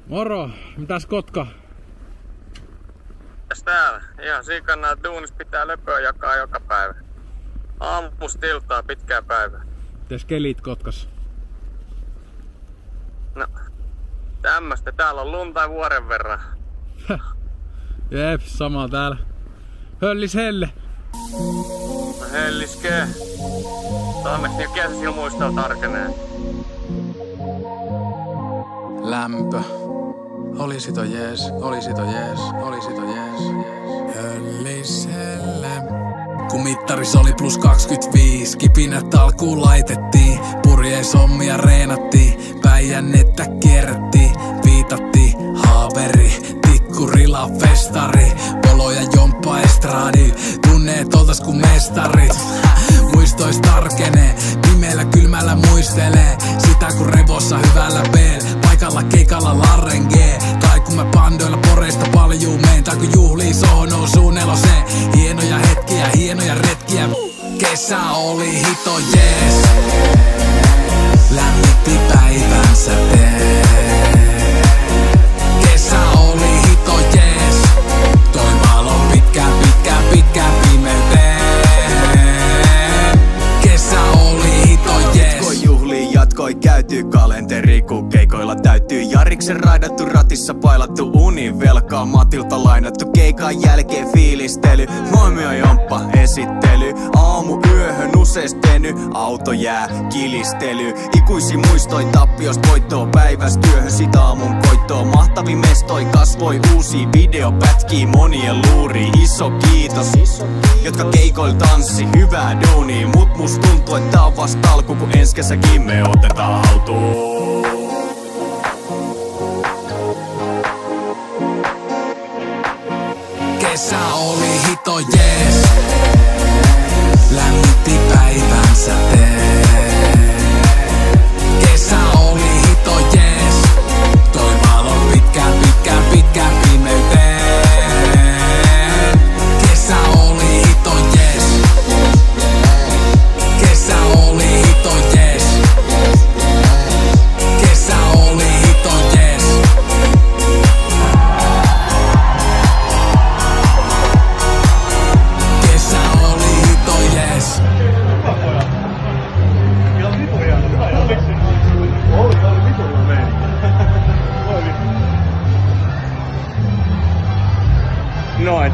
Moro, mitäs Kotka? Mitäs täällä? Ihan sikana, että duunis pitää löpöä jakaa joka päivä. Aamusta iltaa pitkää päivää. Mites kelit Kotkas? No, tämmöstä. Täällä on lunta vuoren verran. Jep, sama täällä. Höllis helle. No helliskee. Onneksi niin kesäsilmuista tarkenee. Lämpö. Olisito jees, olisito jees, olisito jees. Hölliselle. Kun mittaris oli plus 25, kipinät alkuun laitettiin. Purjeisommia reenattiin, päijännettä kierrettiin. Viitattiin haaveri, tikkurila festari. Polo ja jomppa estradi, tunneet oltais ku mestarit. Muistois tarkenee, pimeällä kylmällä muistelee. Sitä kun revossa hyvällä beel, paikalla keikalla Larren G. Tai kun mä pandoilla poreista paljuu meen, tai kun juhlii sohonoo suuneloseen. Hienoja hetkiä, hienoja retkiä. Kesä oli hito jees, lämmitti päivän sätee. Kesä oli hito jees, toi valo pitkään pimeyteen. Kesä oli hito jees. Jatkoi juhliin, jatkoi käyty kalenteri, kun keikoilla täytyy. Jariksen raidattu ratissa pailattu uni, velkaa Matilta lainattu. Keikan jälkeen fiilistely, moimio jomppa esittely. Aamu yöhön useesteny, auto jää kilistely. Ikuisi muistoi tappiosta voittoa päivästyöhön, sit aamun koittoa. Mahtavi mestoi kasvoi uusi videopätkii monien luuri. Iso kiitos, jotka keikoil tanssi, hyvää duunia. Mut must tuntuu, että tää on vasta alku, kun ens kesäkin me otetaan haltuun. Kesä oli hito jees, lämmitti päivän sätee. Kesä oli hito jees, toi valo pitkään pimeyteen. Kesä oli hito jees, kesä oli hito jees, kesä oli hito jees. Kesä oli hito jees. Noin.